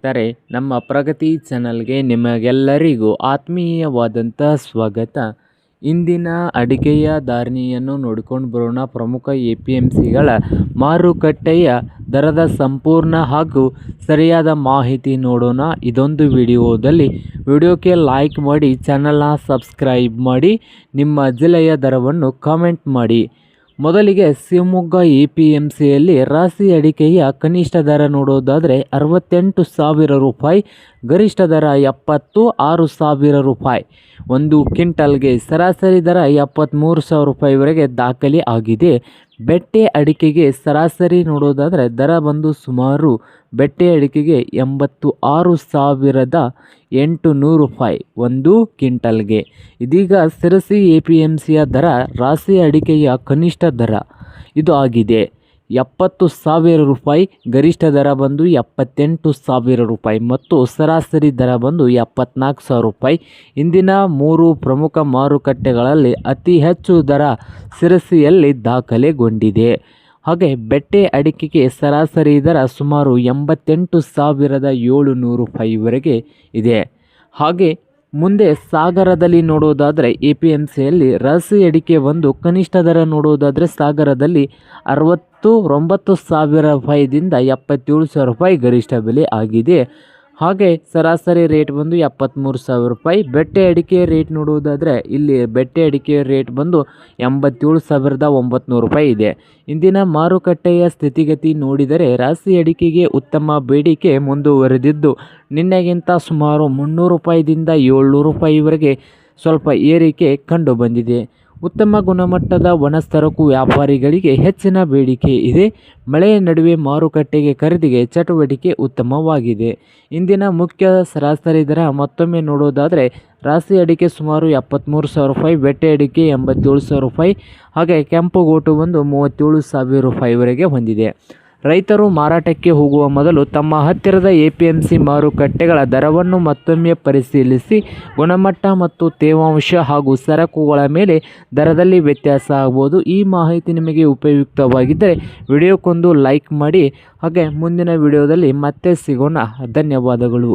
ಸ್ನೇಹಿತರೆ, ನಮ್ಮ ಪ್ರಗತಿ ಚಾನಲ್ಗೆ ನಿಮಗೆಲ್ಲರಿಗೂ ಆತ್ಮೀಯವಾದಂಥ ಸ್ವಾಗತ. ಇಂದಿನ ಅಡಿಕೆಯ ಧಾರಣೆಯನ್ನು ನೋಡಿಕೊಂಡು ಬರೋಣ. ಪ್ರಮುಖ APMCಗಳ ಮಾರುಕಟ್ಟೆಯ ದರದ ಸಂಪೂರ್ಣ ಹಾಗೂ ಸರಿಯಾದ ಮಾಹಿತಿ ನೋಡೋಣ ಇದೊಂದು ವಿಡಿಯೋಕ್ಕೆ ಲೈಕ್ ಮಾಡಿ, ಚಾನಲ್ನ ಸಬ್ಸ್ಕ್ರೈಬ್ ಮಾಡಿ, ನಿಮ್ಮ ಜಿಲ್ಲೆಯ ದರವನ್ನು ಕಾಮೆಂಟ್ ಮಾಡಿ. ಮೊದಲಿಗೆ ಶಿವಮೊಗ್ಗ APMCಯಲ್ಲಿ ರಾಶಿ ಅಡಿಕೆಯ ಕನಿಷ್ಠ ದರ ನೋಡೋದಾದರೆ 68,000 ರೂಪಾಯಿ, ಗರಿಷ್ಠ ದರ 76,000 ರೂಪಾಯಿ. ಒಂದು ಕ್ವಿಂಟಲ್ಗೆ ಸರಾಸರಿ ದರ 73,000 ರೂಪಾಯಿವರೆಗೆ ದಾಖಲೆ ಆಗಿದೆ. ಬೆಟ್ಟೆ ಅಡಿಕೆಗೆ ಸರಾಸರಿ ನೋಡೋದಾದರೆ ದರ ಬಂದು ಸುಮಾರು ಬೆಟ್ಟೆ ಅಡಿಕೆಗೆ 86,800 ರೂಪಾಯಿ ಒಂದು ಕ್ವಿಂಟಲ್ಗೆ. ಇದೀಗ ಶಿರಸಿ APMCಯ ದರ ರಾಶಿ ಅಡಿಕೆಯ ಕನಿಷ್ಠ ದರ ಇದು ಆಗಿದೆ 70,000 ರೂಪಾಯಿ, ಗರಿಷ್ಠ ದರ ಬಂದು 78,000 ರೂಪಾಯಿ ಮತ್ತು ಸರಾಸರಿ ದರ ಬಂದು 74,000 ರೂಪಾಯಿ. ಇಂದಿನ 3 ಪ್ರಮುಖ ಮಾರುಕಟ್ಟೆಗಳಲ್ಲಿ ಅತಿ ಹೆಚ್ಚು ದರ ಶಿರಸಿಯಲ್ಲಿ ದಾಖಲೆಗೊಂಡಿದೆ. ಹಾಗೆ ಬೆಟ್ಟೆ ಅಡಿಕೆಗೆ ಸರಾಸರಿ ದರ ಸುಮಾರು 88,700 ರೂಪಾಯಿವರೆಗೆ ಇದೆ. ಹಾಗೆ ಮುಂದೆ ಸಾಗರದಲ್ಲಿ ನೋಡೋದಾದರೆ APMCಯಲ್ಲಿ ರಾಶಿ ಅಡಿಕೆ ಒಂದು ಕನಿಷ್ಠ ದರ ನೋಡೋದಾದರೆ ಸಾಗರದಲ್ಲಿ 69,000 ರೂಪಾಯಿದಿಂದ 77,000 ರೂಪಾಯಿ ಗರಿಷ್ಠ ಬೆಲೆ ಆಗಿದೆ. ಹಾಗೆ ಸರಾಸರಿ ರೇಟ್ ಬಂದು 73,000 ರೂಪಾಯಿ. ಬೆಟ್ಟೆ ಅಡಿಕೆ ರೇಟ್ ನೋಡುವುದಾದರೆ ಇಲ್ಲಿ ಬೆಟ್ಟೆ ಅಡಿಕೆ ರೇಟ್ ಬಂದು 87,900 ರೂಪಾಯಿ ಇದೆ. ಇಂದಿನ ಮಾರುಕಟ್ಟೆಯ ಸ್ಥಿತಿಗತಿ ನೋಡಿದರೆ ರಾಶಿ ಅಡಿಕೆಗೆ ಉತ್ತಮ ಬೇಡಿಕೆ ಮುಂದುವರೆದಿದ್ದು ನಿನ್ನೆಗಿಂತ ಸುಮಾರು 300 ರೂಪಾಯಿದಿಂದ 700 ರೂಪಾಯಿವರೆಗೆ ಸ್ವಲ್ಪ ಏರಿಕೆ ಕಂಡು ಬಂದಿದೆ. ಉತ್ತಮ ಗುಣಮಟ್ಟದ ಒಣಸರಕು ವ್ಯಾಪಾರಿಗಳಿಗೆ ಹೆಚ್ಚಿನ ಬೇಡಿಕೆ ಇದೆ. ಮಳೆಯ ನಡುವೆ ಮಾರುಕಟ್ಟೆಗೆ ಖರೀದಿಗೆ ಚಟುವಟಿಕೆ ಉತ್ತಮವಾಗಿದೆ. ಇಂದಿನ ಮುಖ್ಯ ಸರಾಸರಿ ದರ ಮತ್ತೊಮ್ಮೆ ನೋಡೋದಾದರೆ ರಾಶಿ ಅಡಿಕೆ ಸುಮಾರು 73,000 ರೂಪಾಯಿ, ಬೆಟ್ಟೆ ಅಡಿಕೆ 87,000 ರೂಪಾಯಿ, ಹಾಗೆ ಕೆಂಪುಗೋಟು ಒಂದು 37,000 ರೂಪಾಯಿವರೆಗೆ ಹೊಂದಿದೆ. ರೈತರು ಮಾರಾಟಕ್ಕೆ ಹೋಗುವ ಮೊದಲು ತಮ್ಮ ಹತ್ತಿರದ APMC ಮಾರುಕಟ್ಟೆಗಳ ದರವನ್ನು ಮತ್ತೊಮ್ಮೆ ಪರಿಶೀಲಿಸಿ ಗುಣಮಟ್ಟ ಮತ್ತು ತೇವಾಂಶ ಹಾಗೂ ಸರಕುಗಳ ಮೇಲೆ ದರದಲ್ಲಿ ವ್ಯತ್ಯಾಸ ಆಗಬಹುದು. ಈ ಮಾಹಿತಿ ನಿಮಗೆ ಉಪಯುಕ್ತವಾಗಿದ್ದರೆ ವಿಡಿಯೋಕ್ಕೊಂದು ಲೈಕ್ ಮಾಡಿ. ಹಾಗೆ ಮುಂದಿನ ವಿಡಿಯೋದಲ್ಲಿ ಮತ್ತೆ ಸಿಗೋಣ. ಧನ್ಯವಾದಗಳು.